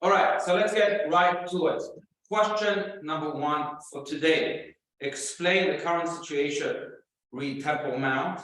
All right, so let's get right to it. Question number one for today. Explain the current situation re Temple Mount.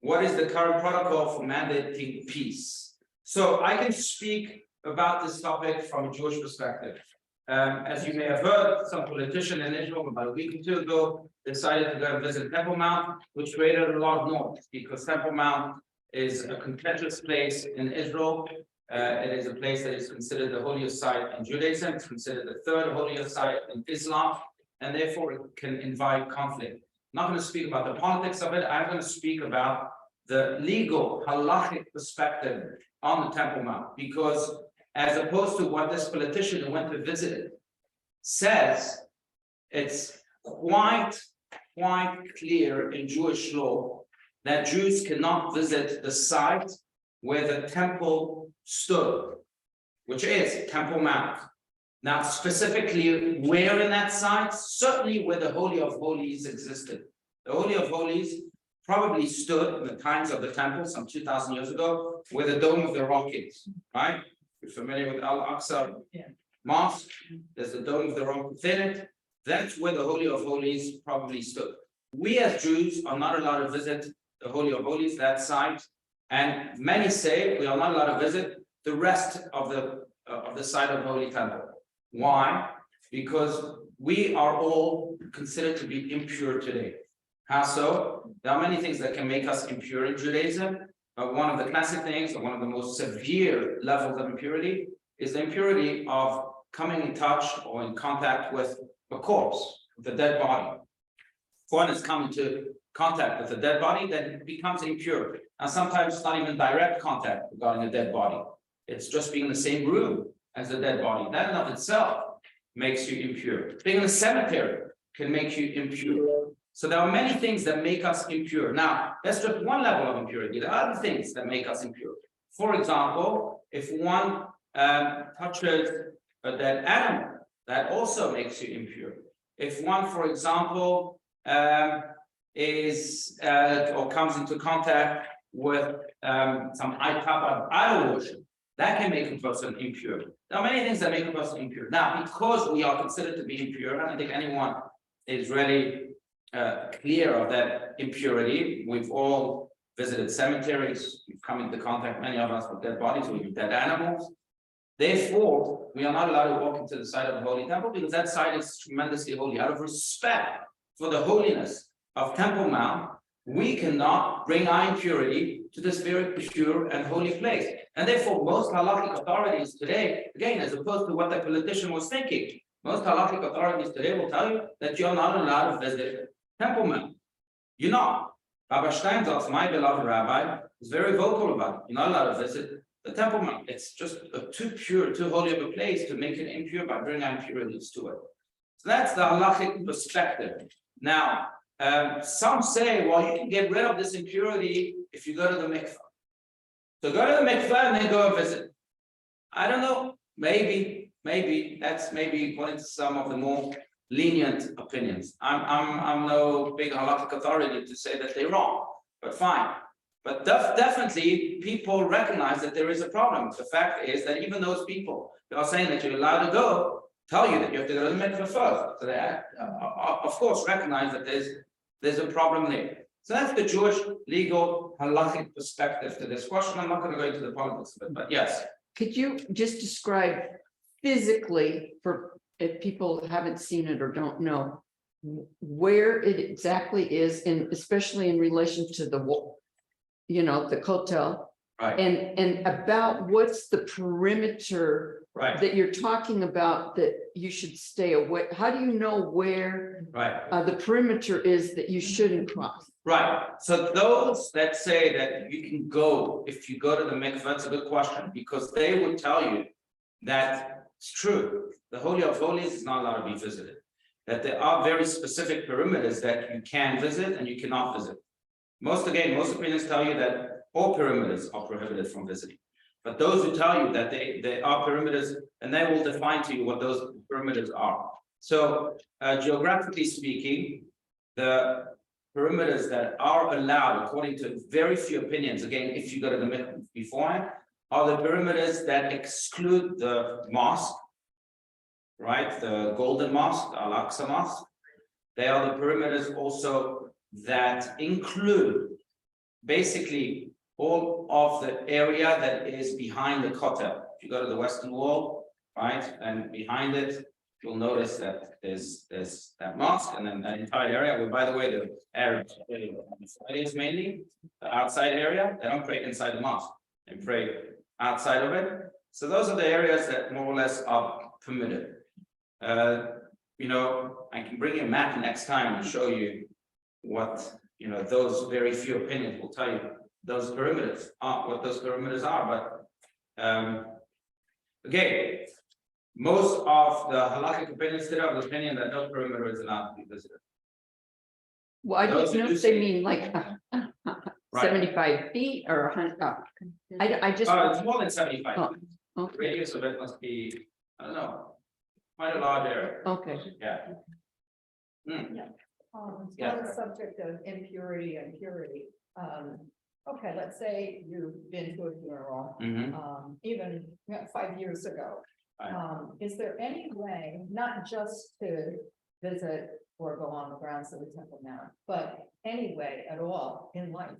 What is the current protocol for mandating peace? So I can speak about this topic from a Jewish perspective. As you may have heard, some politician in Israel about a week or two ago decided to go and visit Temple Mount, which created a lot of noise because Temple Mount is a contentious place in Israel. It is a place that is considered the holiest site in Judaism. It's considered the third holiest site in Islam, and therefore it can invite conflict. I'm not going to speak about the politics of it. I'm going to speak about the legal halachic perspective on the Temple Mount, because as opposed to what this politician who went to visit it says, it's quite clear in Jewish law that Jews cannot visit the site where the temple stood, which is Temple Mount. Now, specifically where in that site? Certainly where the Holy of Holies existed. The Holy of Holies probably stood in the times of the temple, some 2,000 years ago, where the Dome of the Rock is, right? You're familiar with Al-Aqsa Mosque? There's the Dome of the Rock within it. That's where the Holy of Holies probably stood. We as Jews are not allowed to visit the Holy of Holies, that site, and many say we are not allowed to visit the rest of the site of the Holy Temple. Why? Because we are all considered to be impure today. How so? There are many things that can make us impure in Judaism, but one of the classic things, or one of the most severe levels of impurity, is the impurity of coming in touch or in contact with a corpse, with a dead body. If one is coming to contact with a dead body, then it becomes impure. And sometimes it's not even direct contact regarding a dead body. It's just being in the same room as a dead body. That in of itself makes you impure. Being in a cemetery can make you impure. So there are many things that make us impure. Now, that's just one level of impurity. There are other things that make us impure. For example, if one touches a dead animal, that also makes you impure. If one, for example, or comes into contact with some type of idol worship, that can make a person impure. There are many things that make a person impure. Now, because we are considered to be impure, I don't think anyone is really clear of that impurity. We've all visited cemeteries. We've come into contact, many of us, with dead bodies or with dead animals. Therefore, we are not allowed to walk into the site of the Holy Temple because that site is tremendously holy. Out of respect for the holiness of Temple Mount, we cannot bring our impurity to this very pure and holy place. And therefore, most halakhic authorities today, again, as opposed to what the politician was thinking, most halakhic authorities today will tell you that you're not allowed to visit Temple Mount. You're not. Rabbi Steinsaltz, my beloved rabbi, is very vocal about it. You're not allowed to visit the Temple Mount. It's just too pure, too holy of a place to make it impure by bringing impurities to it. So that's the halachic perspective. Now, some say, well, you can get rid of this impurity if you go to the mikveh. So go to the mikveh and then go and visit. I don't know. Maybe that's according to some of the more lenient opinions. I'm no big halakhic authority to say that they're wrong, but fine. But definitely people recognize that there is a problem. The fact is that even those people that are saying that you're allowed to go tell you that you have to go to the mikveh first. So they, of course, recognize that there's a problem there. So that's the Jewish legal halachic perspective to this question. I'm not going to go into the politics of it, but yes. Could you just describe physically, for if people haven't seen it or don't know, where it exactly is, and especially in relation to the wall, the kotel, Right. And about what's the perimeter Right. that you're talking about that you should stay away? How do you know where the perimeter is that you shouldn't cross? Right. So those that say that you can go if you go to the mikveh, that's a good question, because they would tell you that it's true. The Holy of Holies is not allowed to be visited. That there are very specific perimeters that you can visit and you cannot visit. Most opinions tell you that all perimeters are prohibited from visiting. But those who tell you that they are perimeters, and they will define to you what those perimeters are. So geographically speaking, the perimeters that are allowed, according to very few opinions, again, if you go to the mikveh beforehand, are the perimeters that exclude the mosque, right? The Golden Mosque, the Al-Aqsa Mosque. They are the perimeters also that include basically all of the area that is behind the Kotel. If you go to the Western Wall, right, and behind it, you'll notice that there's that mosque, and then that entire area. Well, by the way, the Arabs is mainly the outside area. They don't pray inside the mosque; they pray outside of it. So those are the areas that more or less are permitted. You know, I can bring you a map next time and show you what, you know, those very few opinions will tell you those perimeters are, what those perimeters are. But again, most of the halakhic opinions today are the opinion that no perimeter is allowed to be visited. Well, I Those didn't know who if they say- mean like 75 feet or 100. I just. It's more than 75. Oh, The okay, radius of it must be, I don't know, quite a large area. okay. Yeah. Hmm. Yeah. On the subject of impurity and purity, okay, let's say you've been to a funeral, Mhm. even 5 years ago. Right. Is there any way, not just to visit or go on the grounds of the Temple Mount, but any way at all in life,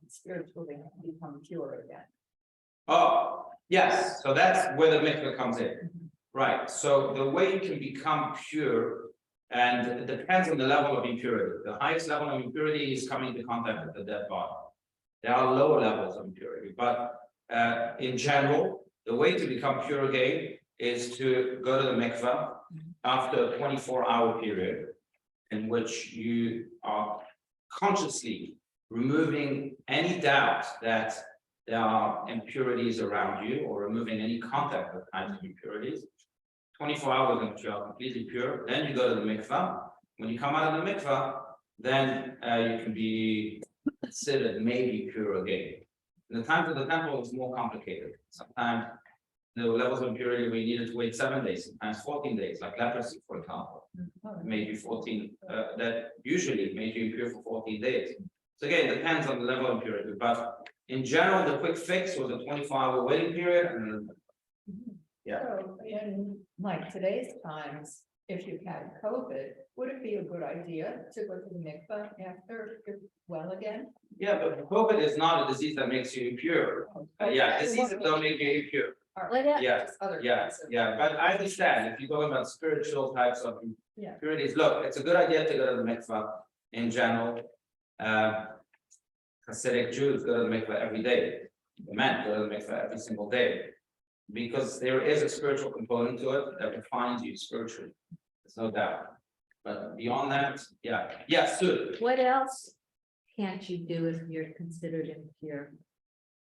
spiritually become pure again? Oh, yes, so that's where the mikveh comes in. Right, so the way you can become pure, and it depends on the level of impurity. The highest level of impurity is coming into contact with the dead body. There are lower levels of impurity, but in general, the way to become pure again is to go to the mikveh after a 24-hour period in which you are consciously removing any doubt that there are impurities around you, or removing any contact with kinds of impurities. 24 hours in which you are completely pure. Then you go to the mikveh. When you come out of the mikveh, then you can be considered maybe pure again. In the times of the temple, it's more complicated. Sometimes the levels of impurity we needed to wait 7 days, sometimes 14 days, like leprosy, for example. Maybe 14, that usually made you impure for 14 days. So again, it depends on the level of impurity, but in general, the quick fix was a 24-hour waiting period. And yeah. So in like today's times, if you had COVID, would it be a good idea to go to the mikveh after you're well again? Yeah, but COVID is not a disease that makes you impure. Yeah, diseases don't make you impure. Yeah, Other yeah, kinds of- yeah, but I understand if you're talking about spiritual types of Yeah. impurities. Look, it's a good idea to go to the mikveh in general. Hasidic Jews go to the mikveh every day. The men go to the mikveh every single day. Because there is a spiritual component to it that refines you spiritually. There's no doubt. But beyond that, yeah, yes, Sue. What else can't you do if you're considered impure?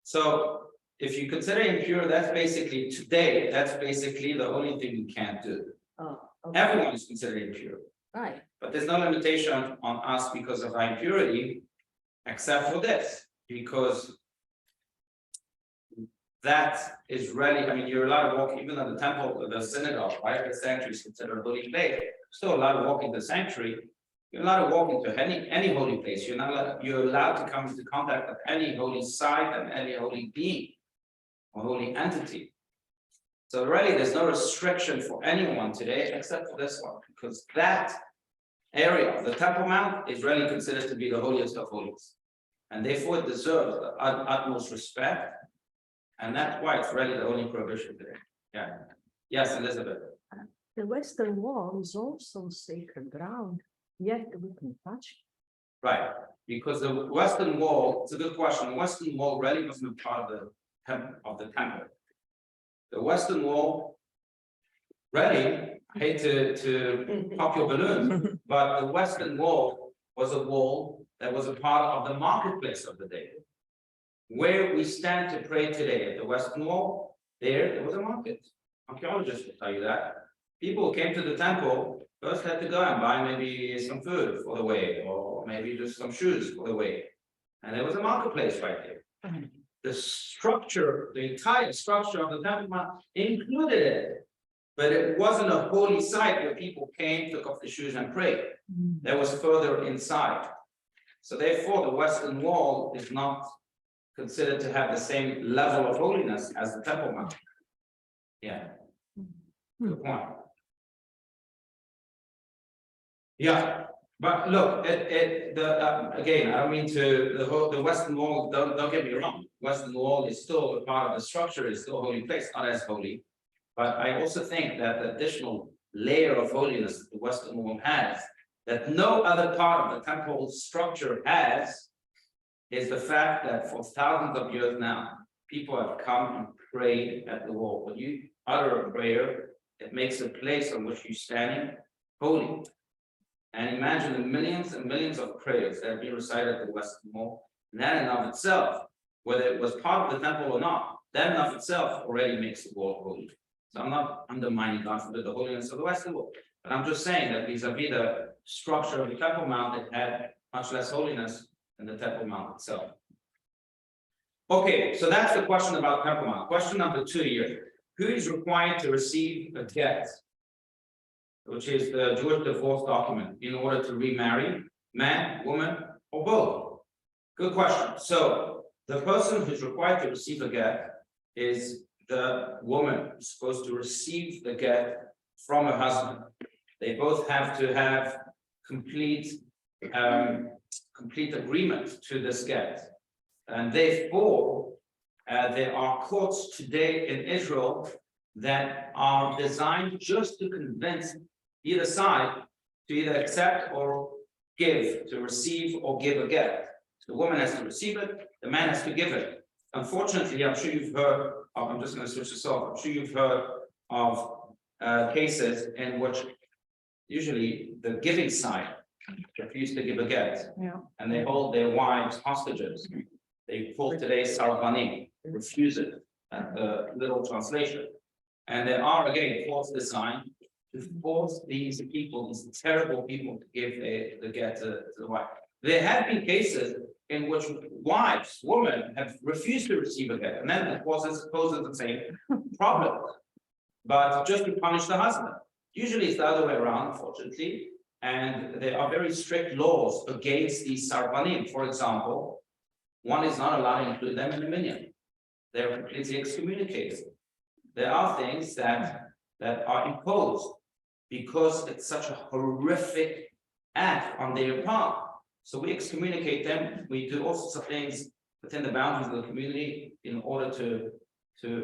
So if you consider impure, that's basically today, that's basically the only thing you can't do. Oh, okay. Everyone is considered impure, Right, but there's no limitation on us because of our impurity, except for this, because that is really, I mean, you're allowed to walk even in the temple, the synagogue, right? The sanctuary is considered a holy place. Still allowed to walk into the sanctuary. You're allowed to walk into any holy place. You're allowed to come into contact with any holy site and any holy being or holy entity. So really, there's no restriction for anyone today except for this one, because that area, the Temple Mount, is really considered to be the holiest of holies, and therefore it deserves the utmost respect. And that's why it's really the only prohibition today. Yeah. Yes, Elizabeth. the Western Wall is also sacred ground, yet we can touch it. Right. Because the Western Wall, it's a good question. The Western Wall really wasn't part of the temple. The Western Wall, really, I hate to pop your balloons, but the Western Wall was a wall that was a part of the marketplace of the day. Where we stand to pray today at the Western Wall, there was a market. Archaeologists will tell you that. People who came to the temple first had to go and buy maybe some food for the way, or maybe just some shoes for the way. And there was a marketplace right there. The structure, the entire structure of the Temple Mount included it. But it wasn't a holy site where people came, took off the shoes and prayed. That was further inside. So therefore, the Western Wall is not considered to have the same level of holiness as the Temple Mount. Yeah. Good point. Yeah, but look, again, I don't mean to, the Western Wall, don't get me wrong, Western Wall is still a part of the structure, is still a holy place, not as holy. But I also think that the additional layer of holiness that the Western Wall has, that no other part of the temple structure has, is the fact that for thousands of years now, people have come and prayed at the wall. When you utter a prayer, it makes a place on which you're standing holy. And imagine the millions and millions of prayers that have been recited at the Western Wall. And that in and of itself, whether it was part of the temple or not, that in and of itself already makes the wall holy. So I'm not undermining, God forbid, the holiness of the Western Wall. But I'm just saying that vis-a-vis the structure of the Temple Mount, it had much less holiness than the Temple Mount itself. Okay, so that's the question about Temple Mount. Question number 2 here. Who is required to receive a get, which is the Jewish divorce document, in order to remarry, man, woman, or both? Good question. So the person who's required to receive a get is the woman who's supposed to receive the get from her husband. They both have to have complete agreement to this get. And therefore, there are courts today in Israel that are designed just to convince either side to either accept or give, to receive or give a get. The woman has to receive it, the man has to give it. Unfortunately, I'm sure you've heard of, I'm just going to switch this off, I'm sure you've heard of cases in which usually the giving side refuse to give a get, and they hold their wives hostages. They pull today's sarbanim, refuse it, little translation. And there are, again, courts designed to force these people, these terrible people, to give the get to the wife. There have been cases in which wives, women, have refused to receive a get, and then it poses the same problem, but just to punish the husband. Usually it's the other way around, unfortunately, and there are very strict laws against these sarbanim. For example, one is not allowed to include them in the minyan. They're completely excommunicated. There are things that are imposed because it's such a horrific act on their part. So we excommunicate them. We do all sorts of things within the boundaries of the community in order to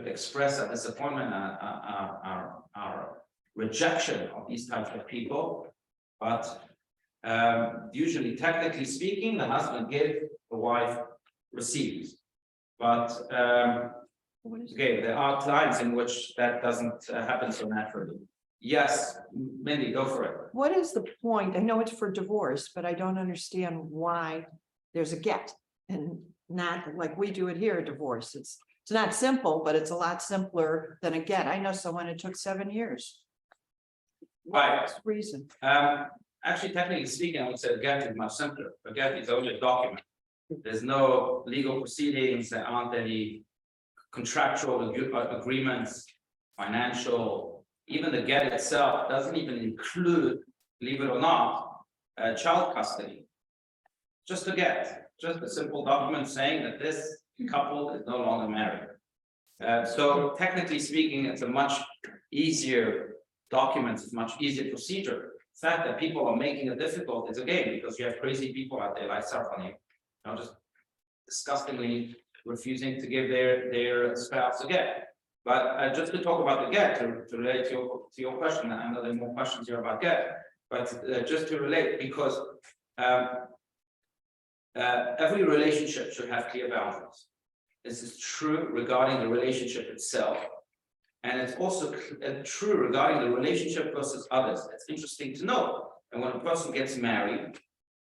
express our disappointment, our rejection of these types of people. But usually, technically speaking, the husband gives, the wife receives. But okay, there are times in which that doesn't happen so naturally. Yes, Mindy, go for it. What is the point? I know it's for divorce, but I don't understand why there's a get and not like we do it here, a divorce. It's not simple, but it's a lot simpler than a get. I know someone, it took 7 years. Right. What's the reason? Actually, technically speaking, I would say a get is much simpler. A get is only a document. There's no legal proceedings, there aren't any contractual agreements, financial. Even the get itself doesn't even include, believe it or not, child custody. Just a get, just a simple document saying that this couple is no longer married. So technically speaking, it's a much easier document, it's a much easier procedure. The fact that people are making it difficult is again because you have crazy people out there like Sarfani, just disgustingly refusing to give their spouse a get. But just to talk about the get, to relate to your question, I know there are more questions here about get, but just to relate, because every relationship should have clear boundaries. This is true regarding the relationship itself. And it's also true regarding the relationship versus others. It's interesting to know that when a person gets married,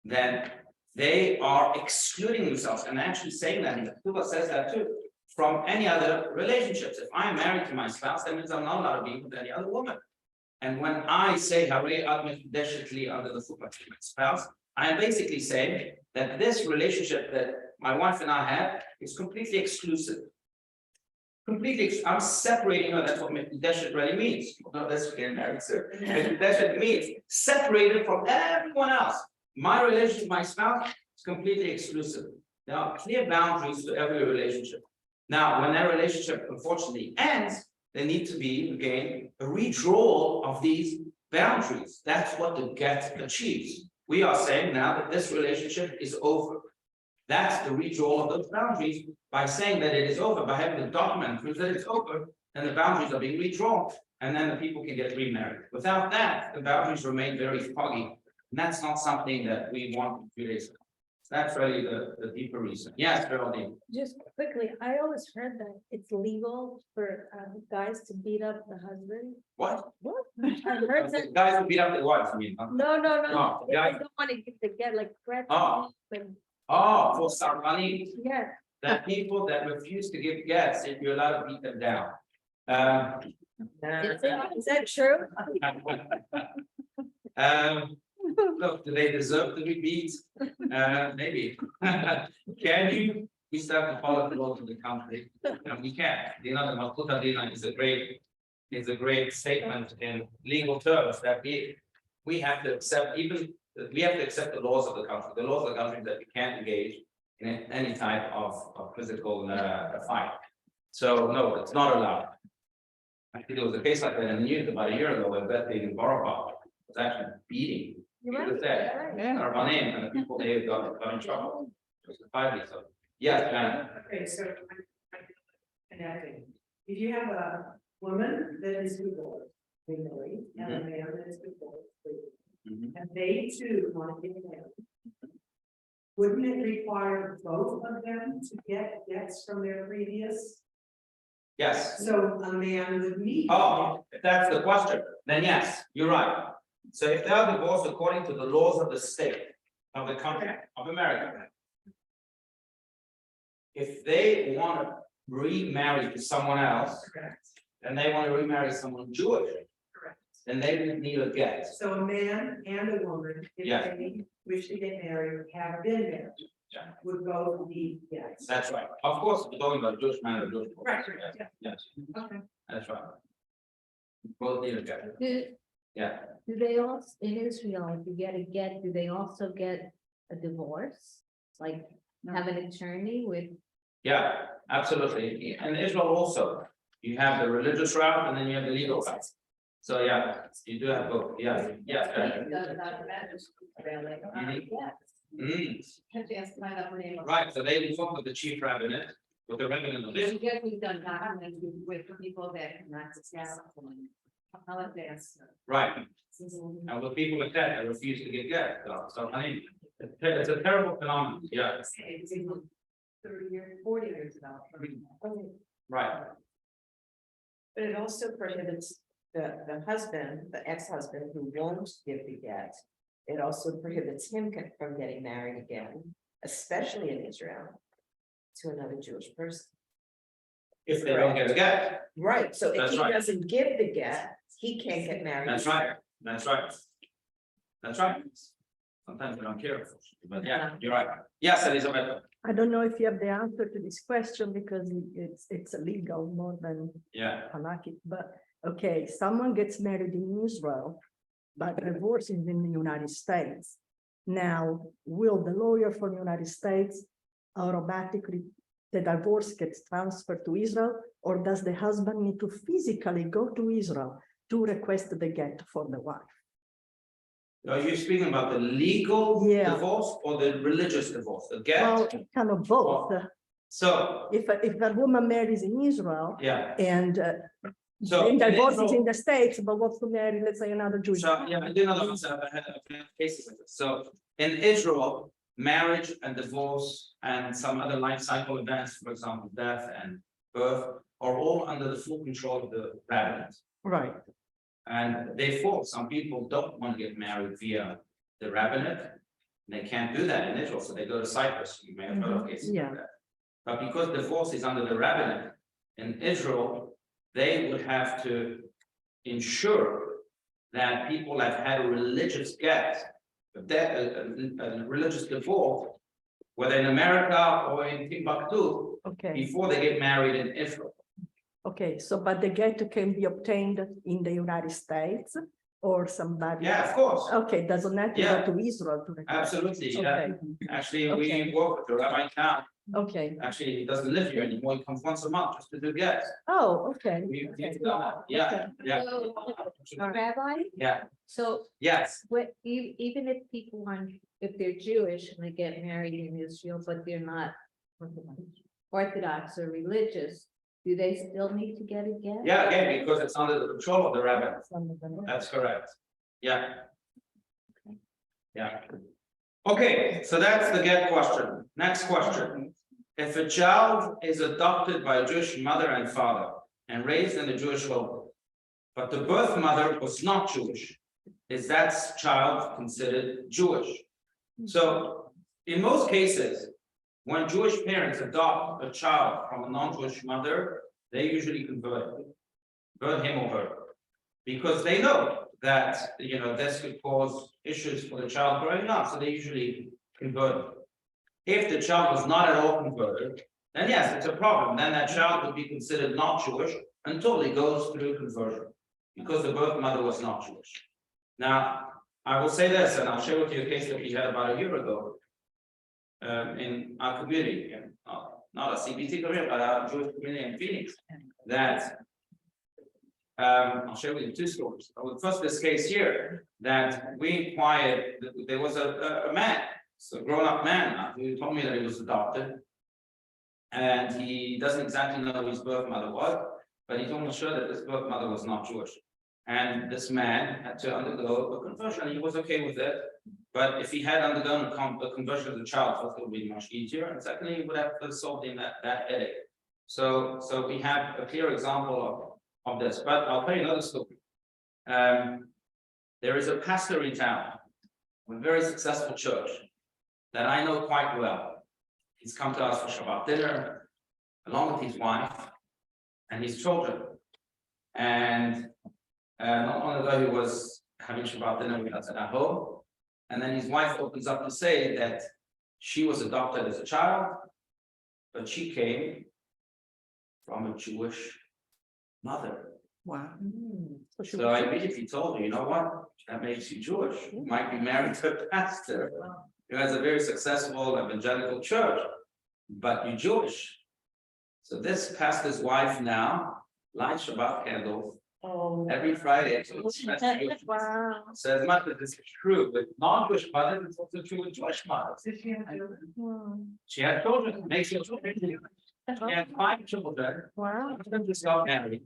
then they are excluding themselves, and actually saying that, and the Torah says that too, from any other relationships. If I'm married to my spouse, that means I'm not allowed to be with any other woman. And when I say Hare Admet Deshitli under the foot of my spouse, I am basically saying that this relationship that my wife and I have is completely exclusive. I'm separating her. That's what Mekudeshet really means. No, that's getting married, sir. Mekudeshet means separated from everyone else. My relationship with my spouse is completely exclusive. There are clear boundaries to every relationship. Now, when that relationship unfortunately ends, there need to be, again, a redrawal of these boundaries. That's what the get achieves. We are saying now that this relationship is over. That's the redrawal of those boundaries by saying that it is over, by having the document prove that it's over, and the boundaries are being redrawn, and then the people can get remarried. Without that, the boundaries remain very foggy. And that's not something that we want in Judaism. That's really the deeper reason. Yes, Geraldine. Just quickly, I always heard that it's legal for guys to beat up the husband. What? What? I heard that. Guys who beat up their wives, I mean. Huh? No. Oh, If guys. they don't want to get like threats. Oh. and- Oh, for Sarvani, Yeah, that people that refuse to give gets, if you're allowed to beat them down. is that true? Look, do they deserve to be beat? Maybe. Can you? We still have to follow the laws of the country, and we can. You know, the Malkuta Dina is a great statement in legal terms that we have to accept we have to accept the laws of the country. The laws of the country that we can't engage in any type of physical fight. So no, it's not allowed. I think there was a case like that in the news about a year ago where that thing in Borough was actually beating. You're It right. was there. you're right. Or my name, and the people there got in trouble. It was a so. Yeah, Janet. Okay, so I'm connecting. If you have a woman that is divorced legally and a man that is divorced legally, Mhm. and they too want to get married, wouldn't it require both of them to get gets from their previous? Yes. So a man would need. Oh, if that's the question, then yes, you're right. So if they are divorced according to the laws of the state of the country of America. If they want to remarry to someone else, Correct, and they want to remarry someone Jewish, correct. then they would need a get. So a man and a woman, if Yeah. they wish to get married, have been married, Yeah. would both need gets. That's right. Of course, we're talking about Jewish man or Jewish woman. Right, right, yeah. Yes, Okay. that's right. Both need a get. Yeah. Do they also, in Israel, if you get a get, do they also get a divorce? Like have an attorney with, Yeah, absolutely. And Israel also, you have the religious route and then you have the legal route. So yeah, you do have both. Yeah, yeah. Right, so they inform of the chief rabbinate with the rabbinate of this. We've done that with people that not successful. How advanced? Right, and with people like that, I refuse to get get. So I mean, it's a terrible phenomenon. Yeah, It's even 30 years, 40 years ago. right. But it also prohibits the husband, the ex-husband who won't give the get. It also prohibits him from getting married again, especially in Israel, to another Jewish person. If they don't get a get, Right, so if That's he right. doesn't give the get, he can't get married. that's right, that's right. That's right. Sometimes we don't care, but yeah, you're right. Yes, Elizabeth. I don't know if you have the answer to this question because it's illegal more than Yeah, halakhic, but okay, someone gets married in Israel, but divorce is in the United States. Now, will the lawyer from the United States automatically, the divorce gets transferred to Israel, or does the husband need to physically go to Israel to request the get for the wife? are you speaking about the legal Yeah. divorce or the religious divorce, the get? Well, kind of both. So, If a woman marries in Israel yeah, and so. and in divorces Israel- in the States, but wants to marry, let's say, another Jewish. So, yeah, I did another one, I've had cases like this. So in Israel, marriage and divorce and some other life cycle events, for example, death and birth, are all under the full control of the rabbinate. Right. And therefore, some people don't want to get married via the rabbinate. They can't do that in Israel, so they go to Cyprus. You may have heard of cases Yeah. like that. But because divorce is under the rabbinate in Israel, they would have to ensure that people have had a religious get, a religious divorce, whether in America or in Timbuktu, Okay, before they get married in Israel. okay, so but the get can be obtained in the United States or somebody? Yeah, of course, Okay, doesn't have to Yeah. go to Israel to request. absolutely, yeah. Okay, Actually, we Okay. work with the rabbi now. okay. Actually, he doesn't live here anymore. He comes once a month just to do gas. Oh, okay. We've Okay. done that. Yeah, yeah, So, Rabbi, yeah, so yes, what, even if people aren't, if they're Jewish and they get married in Israel, but they're not Orthodox or religious, do they still need to get a get? yeah, again, because it's under the control of the rabbi. That's correct. Yeah. Yeah. Okay, so that's the get question. Next question. If a child is adopted by a Jewish mother and father and raised in the Jewish home, but the birth mother was not Jewish, is that child considered Jewish? So in most cases, when Jewish parents adopt a child from a non-Jewish mother, they usually convert him or her, because they know that, this could cause issues for the child growing up, so they usually convert him. If the child was not at all converted, then yes, it's a problem. Then that child would be considered not Jewish until he goes through conversion, because the birth mother was not Jewish. Now, I will say this, and I'll share with you a case that we had about a year ago. In our community, not a CBT community, but our Jewish community in Phoenix, that I'll share with you two stories. First, this case here, that we inquired, there was a man, so a grown-up man, who told me that he was adopted. And he doesn't exactly know who his birth mother was, but he's almost sure that this birth mother was not Jewish. And this man had to undergo a conversion, and he was okay with it. But if he had undergone a conversion as a child, first it would be much easier, and secondly, he would have solved him that headache. So we have a clear example of this, but I'll tell you another story. There is a pastor in town, a very successful church that I know quite well. He's come to us for Shabbat dinner, along with his wife and his children. And not long ago, he was having Shabbat dinner with us at our home. And then his wife opens up to say that she was adopted as a child, but she came from a Jewish mother. Wow. So I immediately told her, you know what? That makes you Jewish. You might be married to a pastor who has a very successful evangelical church, but you're Jewish. So this pastor's wife now lights Shabbat candles every Friday. So as much as this is true, with non-Jewish mothers, it's also true with Jewish mothers. She had children, makes it children. She had 5 children. Wow. Them just got married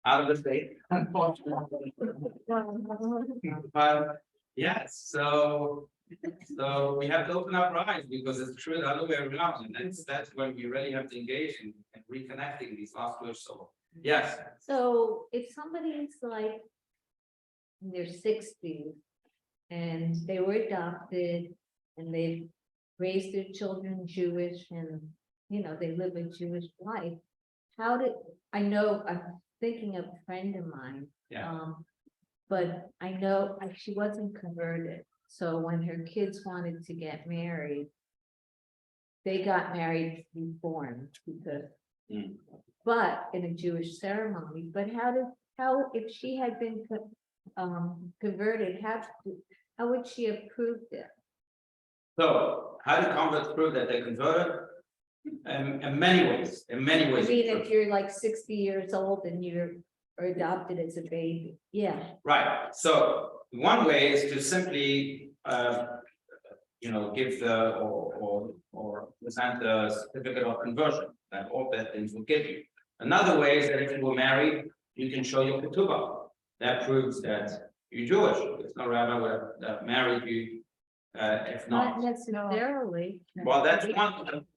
out of the state, unfortunately. But yes, so we have to open up our eyes, because it's true the other way around, and that's when we really have to engage in reconnecting these lost Jewish souls. Yes. So if somebody's like in their 60s and they were adopted and they've raised their children Jewish and, they live a Jewish life, I'm thinking of a friend of mine. Yeah. But I know she wasn't converted. So when her kids wanted to get married, they got married reformed because but in a Jewish ceremony. But how if she had been converted, how would she have proved it? So how do converts prove that they converted? In many ways. I mean, if you're like 60 years old and you're adopted as a baby, yeah. Right. So one way is to simply give the or present the certificate of conversion that all that things will give you. Another way is that if you were married, you can show your ketubah. That proves that you're Jewish. There's no rabbi would have married you if not. Not necessarily. Well, that's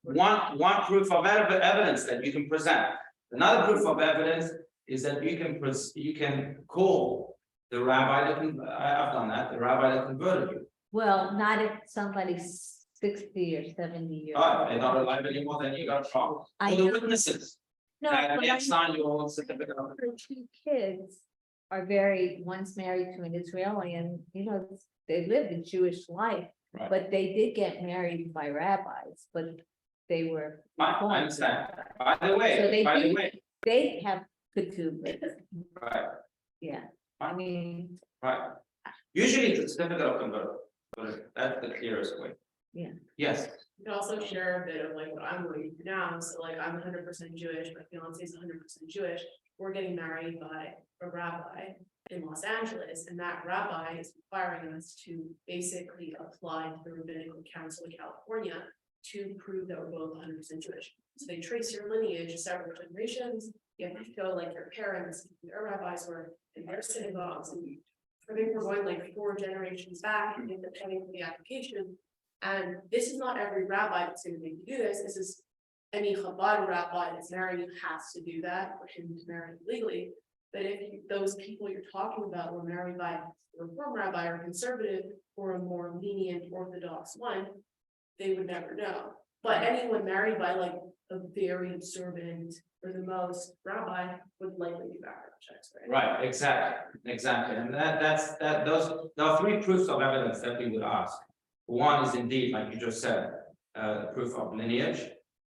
one proof of evidence that you can present. Another proof of evidence is that you can call the rabbi that I've done that, the rabbi that converted you. Well, not if somebody's 60 or 70 years All right, old. they're not alive anymore, then you got a problem. I Or the know. witnesses No, that but may have signed your certificate of her 2 kids are one's married to an Israeli and, they lived a Jewish life, Right. but they did get married by rabbis, but they were. I understand. By the way, They have ketubah, right. yeah, I mean, Right. Usually it's a certificate of conversion, but that's the clearest way. Yeah. Yes, You can also share a bit of like what I'm going through now, so like I'm 100% Jewish, my fiance is 100% Jewish. We're getting married by a rabbi in Los Angeles, and that rabbi is requiring us to basically apply to the Rabbinical Council of California to prove that we're both 100% Jewish. So they trace your lineage several generations, you have to show like your parents, their rabbis were in their synagogues, and I think we're going like 4 generations back and depending on the application. And this is not every rabbi that's going to make you do this. This is any Chabad rabbi that's married has to do that for him to marry legally. But if those people you're talking about were married by a Reform rabbi or conservative or a more lenient Orthodox one, they would never know. But anyone married by like a very observant or the most rabbi would likely do background checks, right? right, exactly, and those, there are 3 proofs of evidence that we would ask. One is indeed, like you just said, proof of lineage.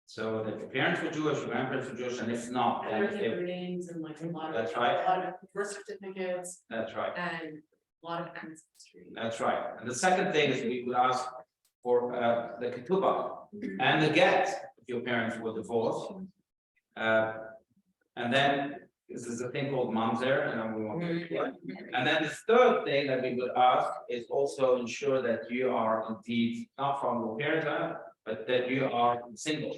So that your parents were Jewish, your grandparents were Jewish, and if not, And then there's if their names and like a lot of. That's right. A lot of birth certificates that's right, and a lot of ancestry. that's right. And the second thing is we would ask for the ketubah and the get if your parents were divorced. And then this is a thing called mamzer, and then we want to. And then the third thing that we would ask is also ensure that you are indeed not from your parents, but that you are single.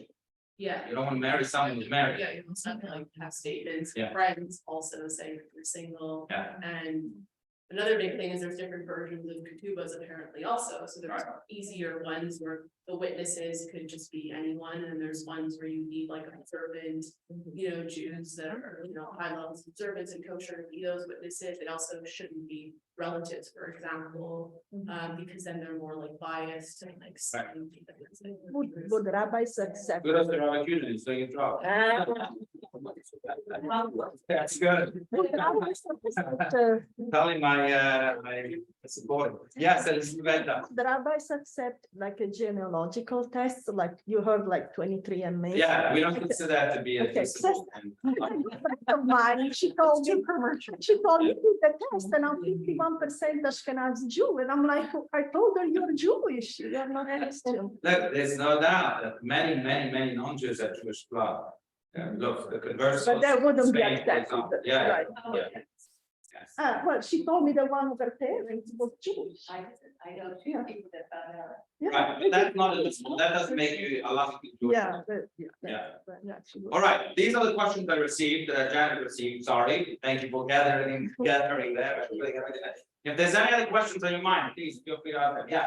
Yeah. You don't want to marry someone who's married. Yeah, you must have to like have statements, Yeah. friends also saying that you're single. Yeah. And another big thing is there's different versions of ketubas apparently also, so there's Right. easier ones where the witnesses could just be anyone, and there's ones where you need like observant, you know, Jews that are, you know, high levels of observance and kosher to be those witnesses. It also shouldn't be relatives, for example, because then they're more like biased and like. Would rabbis accept? Good as the Rabbi Allouche is doing a job. That's good. Would rabbis accept, Telling my support. Yes, Elizabeth. the rabbis accept like a genealogical test, like you heard like 23andMe? Yeah, we don't consider that to be a. Okay, discipline. Of mine, she told me, do the test and I'm 51% Ashkenazi Jew, and I'm like, I told her you're Jewish, you're not Christian. Look, there's no doubt that many non-Jews have Jewish blood. Look, the converse. But that wouldn't be Spain, for accepted, example. Yeah, right? yeah. Yes. Well, she told me that one of her parents was Jewish. I know two people that found out. Yeah. Right, but that's not, that doesn't make you a lot of Jewish. Yeah, Yeah. she was. All right, these are the questions I received, that Janet received, sorry, thank you for gathering there. If there's any other questions on your mind, please feel free to ask them, yeah.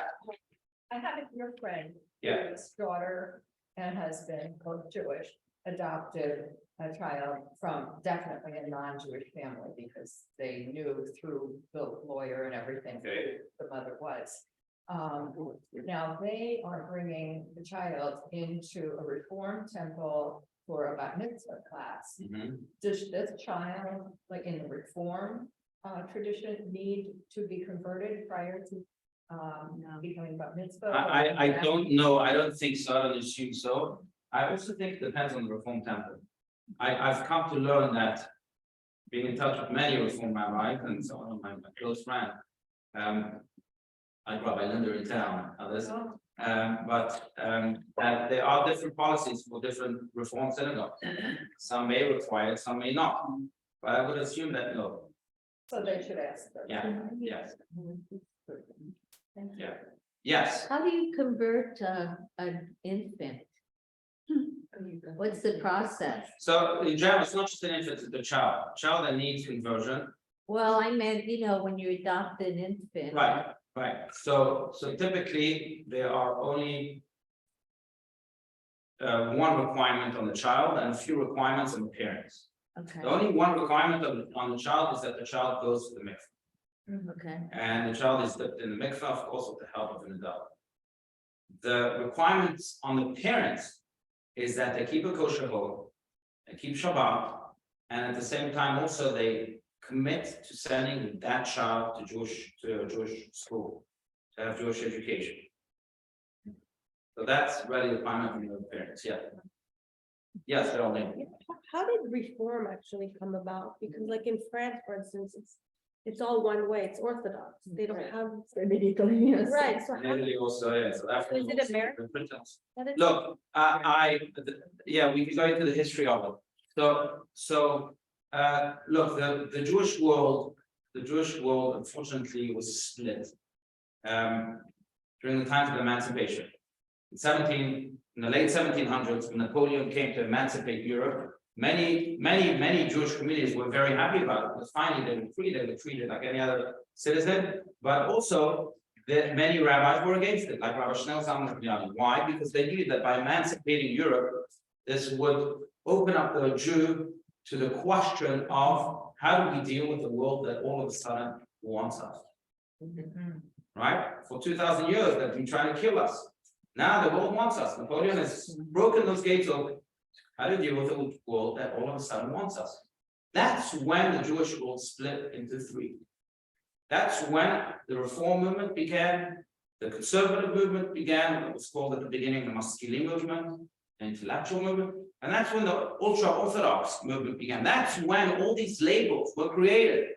I have a dear friend. Yeah. Whose daughter and husband, both Jewish, adopted a child from definitely a non-Jewish family because they knew through the lawyer and everything who Okay. the mother was. Now they are bringing the child into a Reform temple for a bat mitzvah class. Mhm. Does this child, like in the Reform tradition, need to be converted prior to becoming bat mitzvah? I don't know, I don't think so, I don't assume so. I also think it depends on the Reform temple. I've come to learn that being in touch with many Reform rabbis and so on, my close friend. Like Rabbi Linder in town, others. That there are different policies for different Reform synagogues. Some may require it, some may not, but I would assume that no, So they should ask them. yeah, yes, yeah, yes. How do you convert an infant? What's the process? So in general, it's not just an infant, it's a child that needs conversion. Well, I meant, you know, when you adopt an infant. Right, so typically there are only. One requirement on the child and a few requirements on the parents. Okay, The only one requirement on the child is that the child goes to the mikveh. okay, And the child is dipped in the mikveh, of course, with the help of an adult. The requirements on the parents is that they keep a kosher home, they keep Shabbat, and at the same time also they commit to sending that child to a Jewish school, to have Jewish education. So that's really the requirement from the parents, yeah. Yes, Geraldine. How did reform actually come about? Because like in France, for instance, it's it's all one way, it's Orthodox, they don't have, Mediterranean, yes. right, so how, Italy also, yeah, South Africa. is it also, American? Britain's. that is- Look, yeah, we can go into the history of it. Look, the Jewish world, unfortunately was split. During the times of emancipation. In the late 1700s, when Napoleon came to emancipate Europe, many Jewish communities were very happy about it, because finally they were free, they were treated like any other citizen, but also that many rabbis were against it, like Rabbi Schnell. Why? Because they knew that by emancipating Europe, this would open up the Jew to the question of how do we deal with the world that all of a sudden wants us? Right? For 2,000 years, they've been trying to kill us. Now the world wants us. Napoleon has broken those gates open. How do you deal with the world that all of a sudden wants us? That's when the Jewish world split into three. That's when the Reform movement began, the conservative movement began, what was called at the beginning the Maskili movement, the intellectual movement, and that's when the ultra-Orthodox movement began. That's when all these labels were created,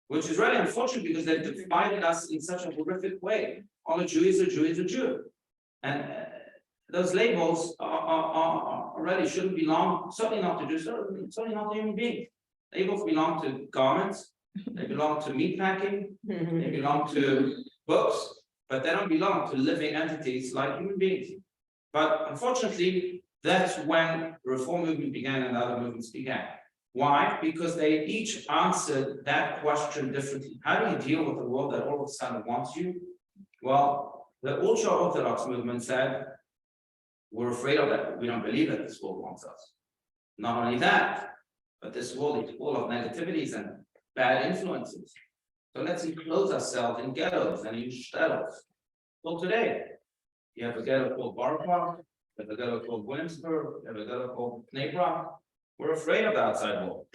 which is really unfortunate because they've divided us in such a horrific way. All a Jew is a Jew is a Jew. And those labels are really shouldn't belong, certainly not to Jews, certainly not to human beings. Labels belong to garments, they belong to meat packing, they belong to books, but they don't belong to living entities like human beings. But unfortunately, that's when the Reform movement began and other movements began. Why? Because they each answered that question differently. How do you deal with the world that all of a sudden wants you? Well, the ultra-Orthodox movement said, we're afraid of that. We don't believe that this world wants us. Not only that, but this world is full of negativities and bad influences. So let's enclose ourselves in ghettos and in shtetls. Well, today, you have a ghetto called Barpa, you have a ghetto called Williamsburg, you have a ghetto called Bnei Brak. We're afraid of the outside world.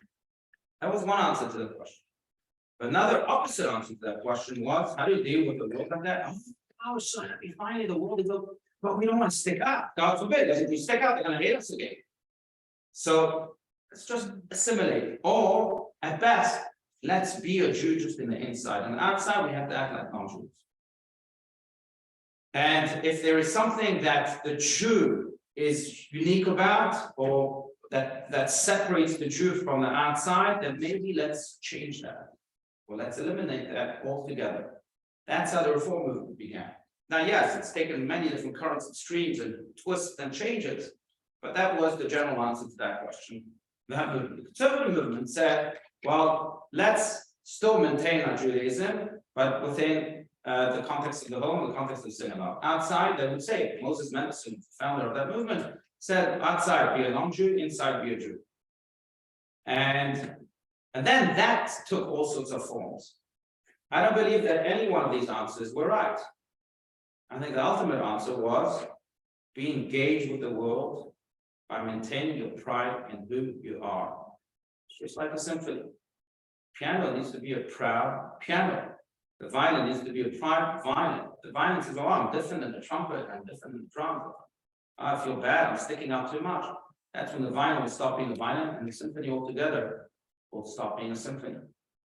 That was one answer to the question. But another opposite answer to that question was, how do you deal with the world like that? Oh, we're so happy, finally the world is open, but we don't want to stick out. God forbid, because if we stick out, they're going to hate us again. So let's just assimilate. Or at best, let's be a Jew just in the inside. And outside, we have to act like non-Jews. And if there is something that the Jew is unique about, or that separates the Jew from the outside, then maybe let's change that. Or let's eliminate that altogether. That's how the Reform movement began. Now, yes, it's taken many different currents and streams and twists and changes, but that was the general answer to that question. The conservative movement said, well, let's still maintain our Judaism, but within the context of the home, the context of synagogue. Outside, they would say, Moses Mendelssohn, founder of that movement, said, outside be a non-Jew, inside be a Jew. And then that took all sorts of forms. I don't believe that any one of these answers were right. I think the ultimate answer was be engaged with the world by maintaining your pride in who you are. It's just like a symphony. Piano needs to be a proud piano. The violin needs to be a proud violin. The violin says, oh, I'm different than the trumpet, I'm different than the drum. I feel bad, I'm sticking out too much. That's when the violin will stop being a violin and the symphony altogether will stop being a symphony.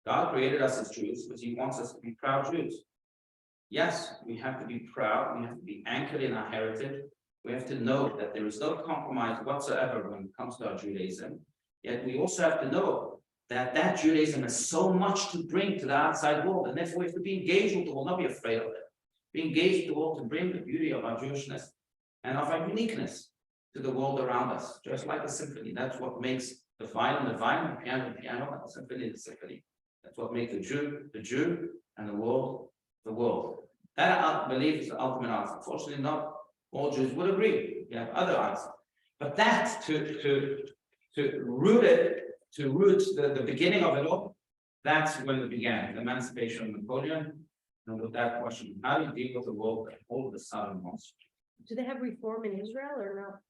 God created us as Jews because he wants us to be proud Jews. Yes, we have to be proud, we have to be anchored in our heritage. We have to know that there is no compromise whatsoever when it comes to our Judaism. Yet we also have to know that that Judaism has so much to bring to the outside world, and therefore we have to be engaged with the world, not be afraid of it. Be engaged with the world to bring the beauty of our Jewishness and of our uniqueness to the world around us, just like a symphony. That's what makes the violin, the piano, and the symphony, the symphony. That's what makes the Jew, and the world, the world. That, I believe, is the ultimate answer. Unfortunately, not all Jews would agree. We have other answers. But that, to root the beginning of it all, that's when it began, the emancipation of Napoleon. And with that question, how do you deal with the world that all of a sudden wants you? Do they have reform in Israel or not?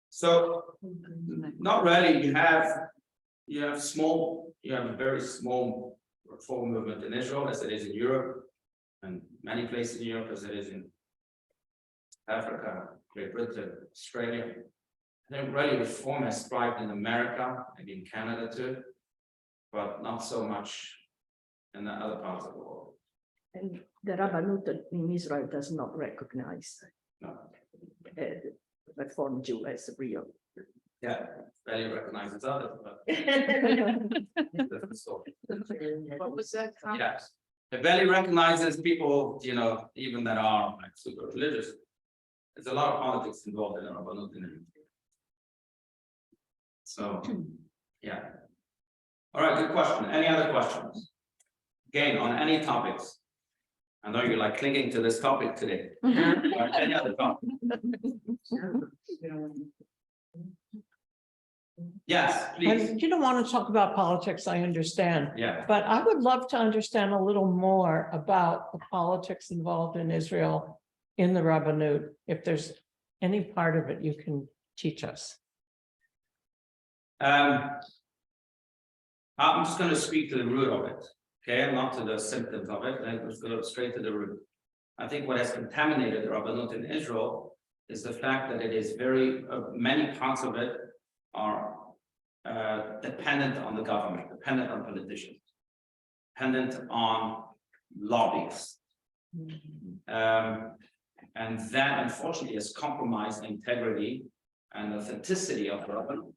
So, not really. You have a very small reform movement in Israel, as it is in Europe, and many places in Europe, as it is in Africa, Great Britain, Australia. I think really reform has thrived in America, maybe in Canada too, but not so much in the other parts of the world. And the Rabbanut in Israel does not recognize No. Reform Jew as real. Yeah, barely recognizes others, but different story. What was that? Yes, it barely recognizes people, even that are like super religious. There's a lot of politics involved in the Rabbanut. So, yeah. All right, good question. Any other questions? Again, on any topics? I know you're like clinging to this topic today. Or any other topic? Yes, please. And you don't want to talk about politics, I understand, Yeah. but I would love to understand a little more about the politics involved in Israel in the Rabbanut, if there's any part of it you can teach us. I'm just going to speak to the root of it, okay, not to the symptoms of it. I'm just going to go straight to the root. I think what has contaminated the Rabbanut in Israel is the fact that it is many parts of it are dependent on the government, dependent on politicians, dependent on lobbyists. And that unfortunately has compromised the integrity and authenticity of the Rabbanut.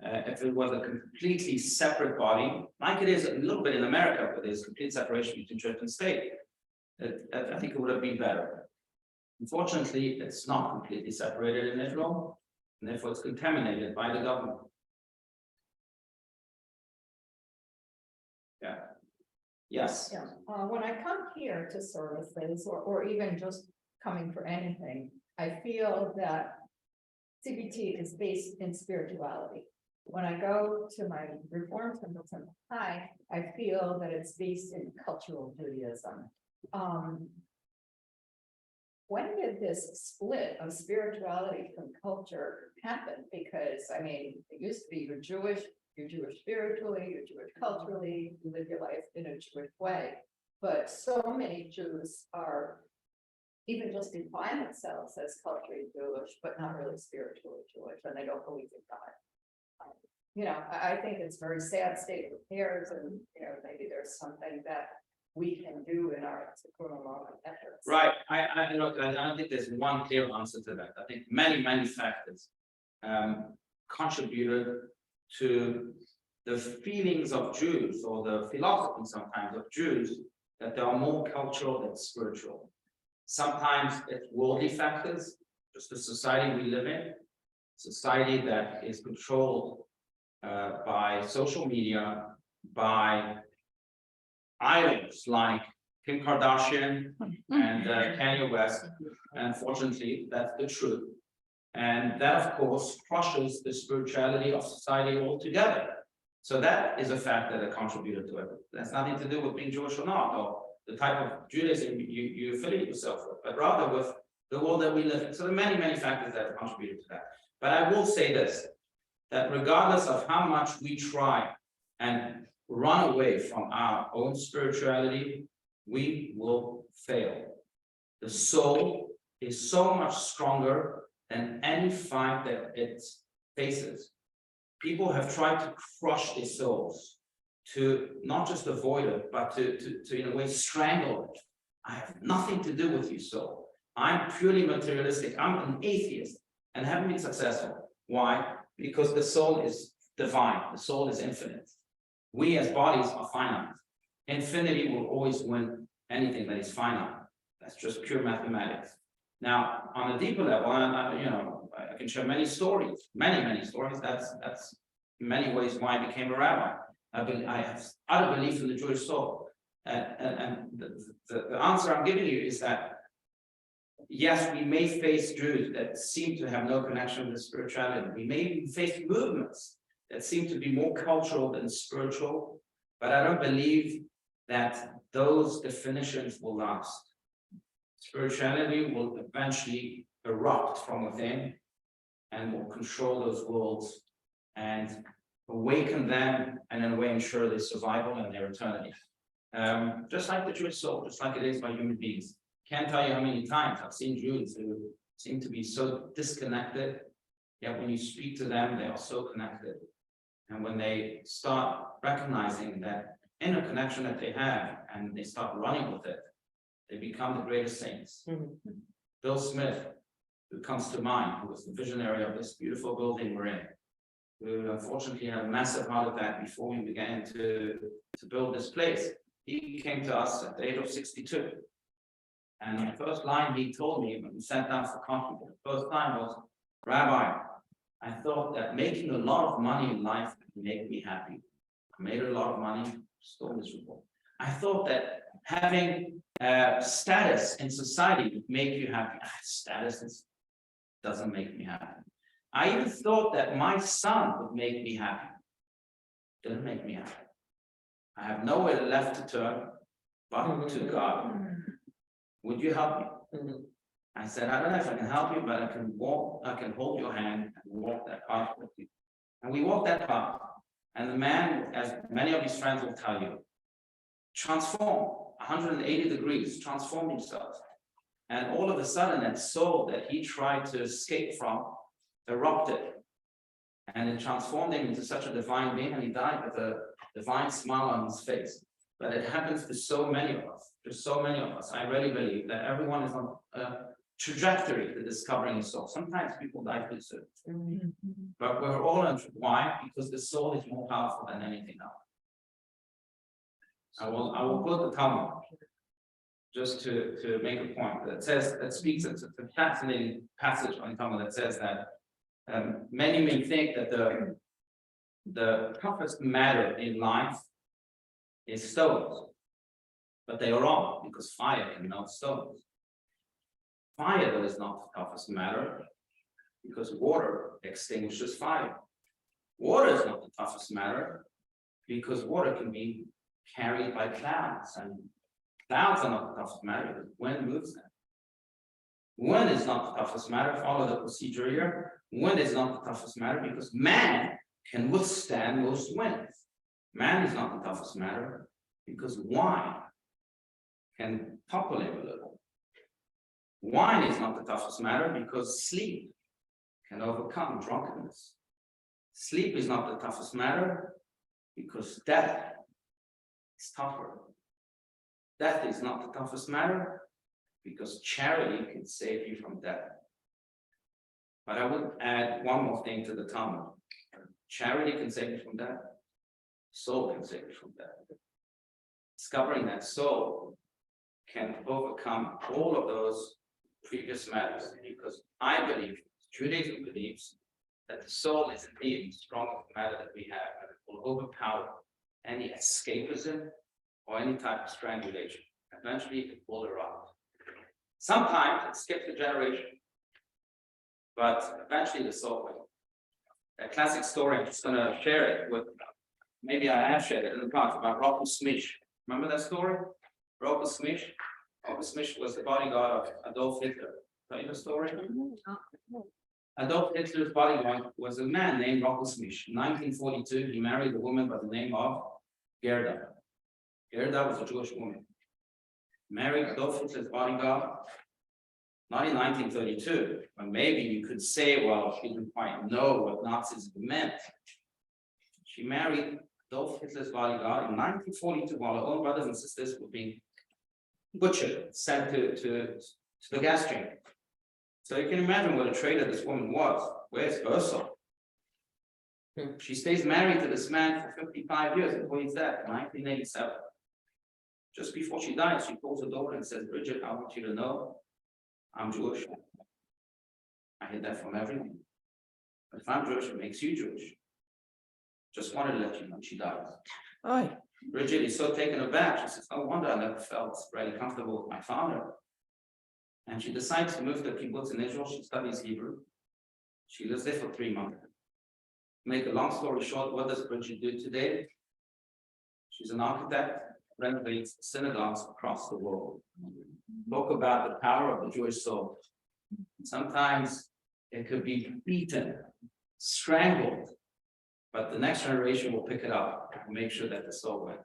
If it was a completely separate body, like it is a little bit in America, where there's complete separation between church and state, I think it would have been better. Unfortunately, it's not completely separated in Israel, and therefore it's contaminated by the government. Yeah. Yes. Yeah, when I come here to services or even just coming for anything, I feel that CBT is based in spirituality. When I go to my Reform Temple High, I feel that it's based in cultural Judaism. When did this split of spirituality from culture happen? Because I mean, it used to be you're Jewish spiritually, you're Jewish culturally, you live your life in a Jewish way. But so many Jews are even just define themselves as culturally Jewish, but not really spiritually Jewish, and they don't believe in God. I think it's a very sad state of affairs, and maybe there's something that we can do in our efforts. Right. I don't think there's one clear answer to that. I think many factors contributed to the feelings of Jews, or the philosophy sometimes of Jews, that they are more cultural than spiritual. Sometimes it's worldly factors, just the society we live in, society that is controlled by social media, by idols like Kim Kardashian and Kanye West. And unfortunately, that's the truth. And that, of course, crushes the spirituality of society altogether. So that is a factor that contributed to it. That's nothing to do with being Jewish or not, or the type of Judaism you affiliate yourself with, but rather with the world that we live in. So there are many factors that have contributed to that. But I will say this, that regardless of how much we try and run away from our own spirituality, we will fail. The soul is so much stronger than any fight that it faces. People have tried to crush their souls, to not just avoid it, but to in a way strangle it. I have nothing to do with you, soul. I'm purely materialistic. I'm an atheist and haven't been successful. Why? Because the soul is divine. The soul is infinite. We as bodies are finite. Infinity will always win anything that is finite. That's just pure mathematics. Now, on a deeper level, I can share many stories, many stories. That's in many ways why I became a rabbi. I have utter belief in the Jewish soul. And the answer I'm giving you is that, yes, we may face Jews that seem to have no connection with spirituality. We may even face movements that seem to be more cultural than spiritual, but I don't believe that those definitions will last. Spirituality will eventually erupt from within and will control those worlds and awaken them, and in a way ensure their survival and their eternity. Just like the Jewish soul, just like it is by human beings. Can't tell you how many times I've seen Jews who seem to be so disconnected, yet when you speak to them, they are so connected. And when they start recognizing that interconnection that they have and they start running with it, they become the greatest saints. Bill Smith, who comes to mind, who was the visionary of this beautiful building we're in, who unfortunately had a massive heart attack before we began to build this place. He came to us at the age of 62. And the first line he told me when we sat down for coffee, the first time was, Rabbi, I thought that making a lot of money in life would make me happy. I made a lot of money, still miserable. I thought that having status in society would make you happy. Status doesn't make me happy. I even thought that my son would make me happy. Didn't make me happy. I have nowhere left to turn but to God. Would you help me? I said, I don't know if I can help you, but I can hold your hand and walk that path with you. And we walked that path. And the man, as many of his friends will tell you, transformed 180 degrees, transformed himself. And all of a sudden, that soul that he tried to escape from erupted. And it transformed him into such a divine being, and he died with a divine smile on his face. But it happens to so many of us. There's so many of us. I really believe that everyone is on a trajectory to discovering the soul. Sometimes people die too soon. But we're all in. Why? Because the soul is more powerful than anything else. I will quote the Talmud just to make a point that speaks. It's a fascinating passage on Talmud that says that many may think that the toughest matter in life is stones, but they are wrong, because fire can melt stones. Fire, though, is not the toughest matter, because water extinguishes fire. Water is not the toughest matter, because water can be carried by clouds, and clouds are not the toughest matter, because wind moves them. Wind is not the toughest matter. Follow the procedure here. Wind is not the toughest matter, because man can withstand most winds. Man is not the toughest matter, because wine can topple him a little. Wine is not the toughest matter, because sleep can overcome drunkenness. Sleep is not the toughest matter, because death is tougher. Death is not the toughest matter, because charity can save you from death. But I would add one more thing to the Talmud. Charity can save you from death. Soul can save you from death. Discovering that soul can overcome all of those previous matters, because I believe, Judaism believes, that the soul is indeed the strongest matter that we have, and it will overpower any escapism or any type of strangulation. Eventually, it will erupt. Sometimes it skips a generation, but eventually the soul will. A classic story, I'm just going to share it with, maybe I have shared it in the past, about Rabbi Allouche. Remember that story? Rabbi Allouche? Rabbi Allouche was the bodyguard of Adolf Hitler. Tell you the story? Adolf Hitler's bodyguard was a man named Rabbi Allouche. In 1942, he married a woman by the name of Gerda. Gerda was a Jewish woman. Married Adolf Hitler's bodyguard, not in 1932, but maybe you could say, well, she didn't quite know what Nazism meant. She married Adolf Hitler's bodyguard in 1942 while her own brothers and sisters were being butchered, sent to the gas chamber. So you can imagine what a traitor this woman was. Where's her soul? She stays married to this man for 55 years before he's dead, in 1987. Just before she dies, she calls her daughter and says, Bridget, I want you to know I'm Jewish. I hid that from everyone. But if I'm Jewish, it makes you Jewish. Just wanted to let you know she dies. Oh, Bridget is so taken aback. She says, no wonder I never felt really comfortable with my father. And she decides to move to kibbutz in Israel. She studies Hebrew. She lives there for 3 months. Make a long story short, what does Bridget do today? She's an architect, renovates synagogues across the world. Talk about the power of the Jewish soul. Sometimes it could be beaten, strangled, but the next generation will pick it up and make sure that the soul wins.